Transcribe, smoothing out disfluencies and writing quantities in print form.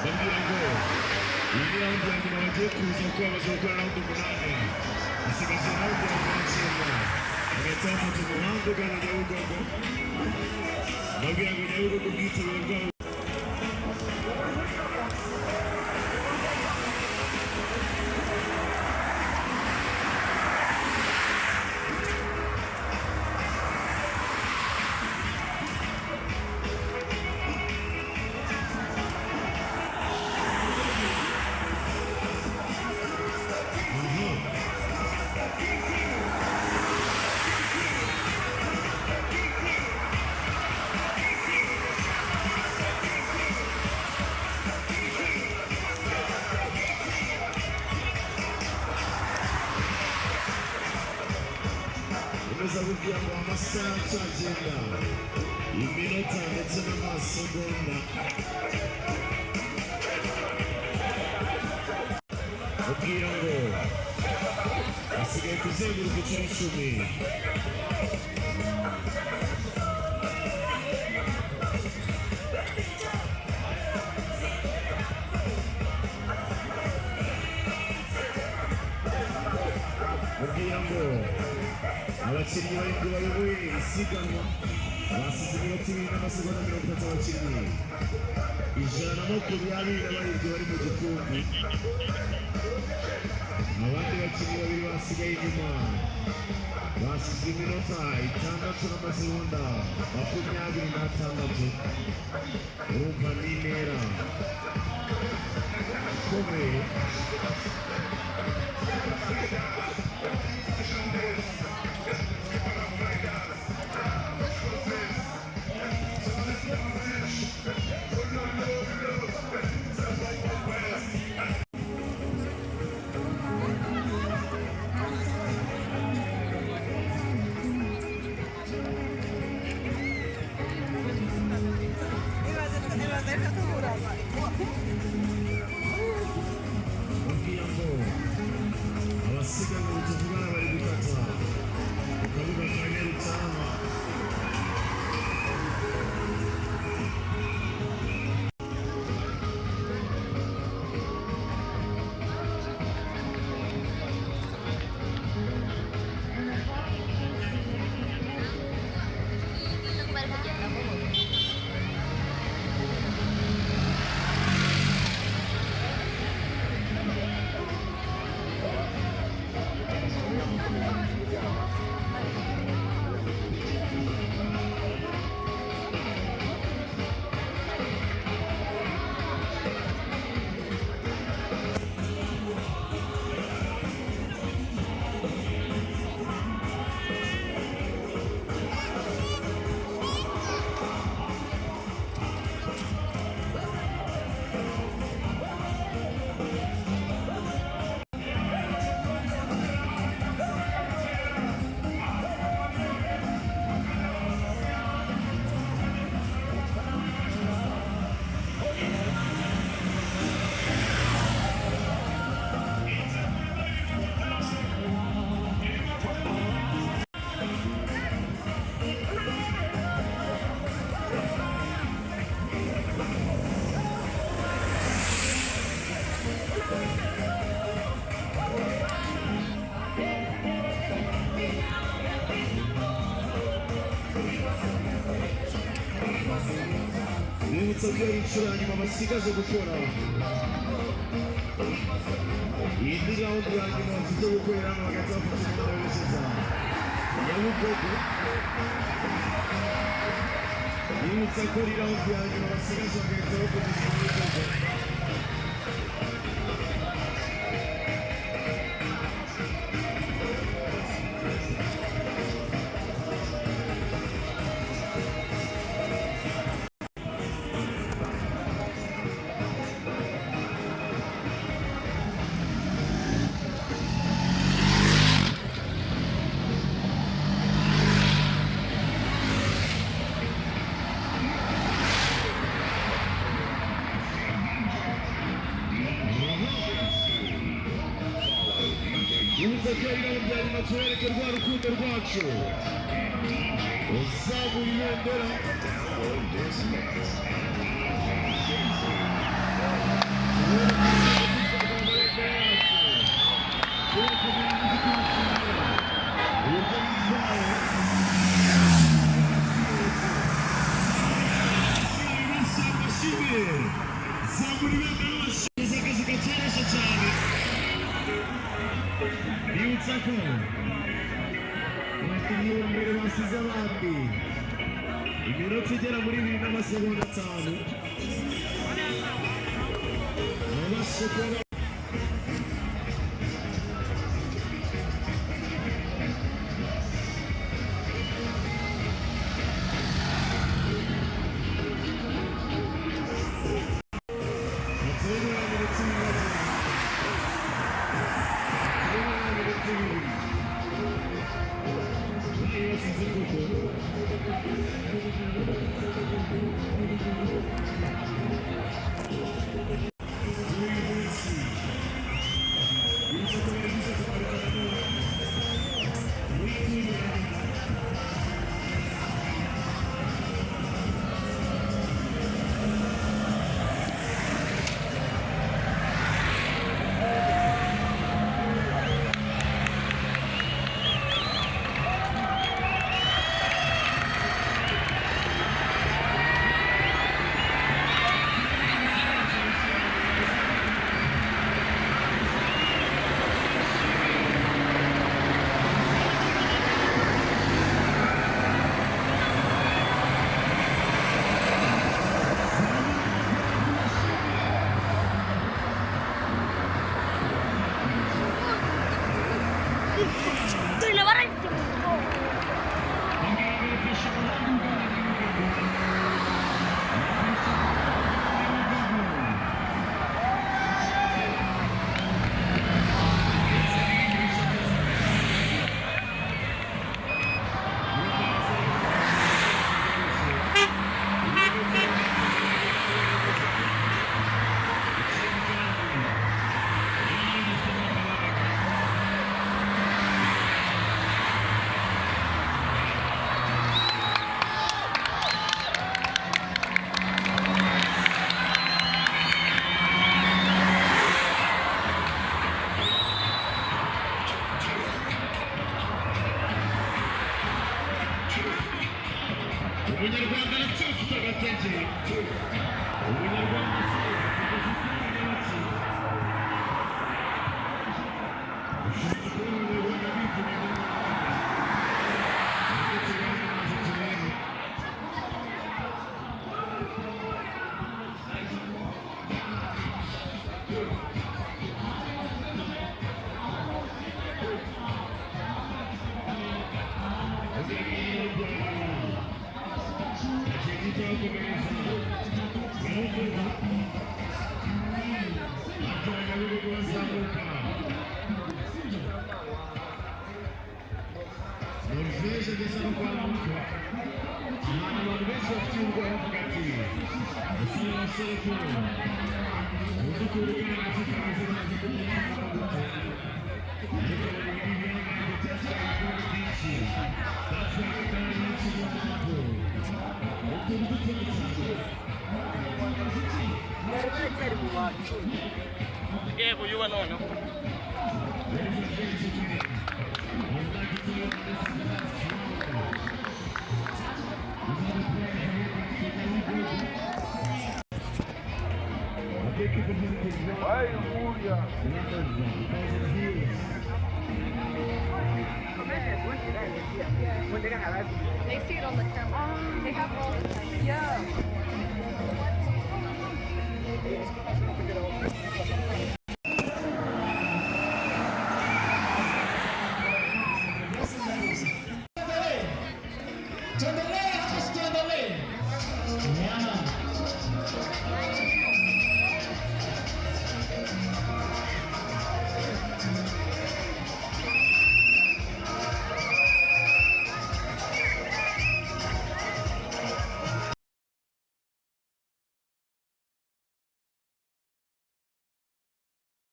Bandirango, ini round yang dimaju kuzuka bazuka round umunani. Isigaje round ya kucheza. Ametaka tumuhando kana jauko. Bandirango jauko kugitu ngo. Kugira ngo amasaha cyagenda iminota ndetse n'amasegonda kugira ngo asigaye kuzenguruka inshuro 10 kugira ngo abakinnyi bari kubayoboye isiganwa basize iminota 2 n'amasegonda 30 abakinnyi 120 n'abarindwi bari mu gikumbi abandi bakinnyi babiri basigaye inyuma basize iminota 6 n'amasegonda 26 urumva ni intera ikomeye abasiganwa tuvugana bari gukata ukavuga ka Nyarutarama Nibutsa ko inshuro ya nyuma basigaje gukora indi round ya nyuma bafite gukorera hano hagati bafite umwanya werekeza Nyabugogo. Nibutsa ko ari round ya nyuma basigaje bagahita bakomeza Nyabugogo. Uzagenda byari matwereke rwa rukundo rwacu uzamuye ibendera Zamurira n'abashinze akazi gakeresha cyane. Bibutsa ko abakinnyi ba mbere basize abandi iminota igera muri 2.5 babashe kuba Umunyarwanda aracyafite agatege. Umunyarwanda Norvegia dessa no quadro. A Norvegia fica aqui. Assim é o setor. O futuro que vai se fazer na They see it on the camera. They have it all the time. Yeah. Tuendelee, tuendelee.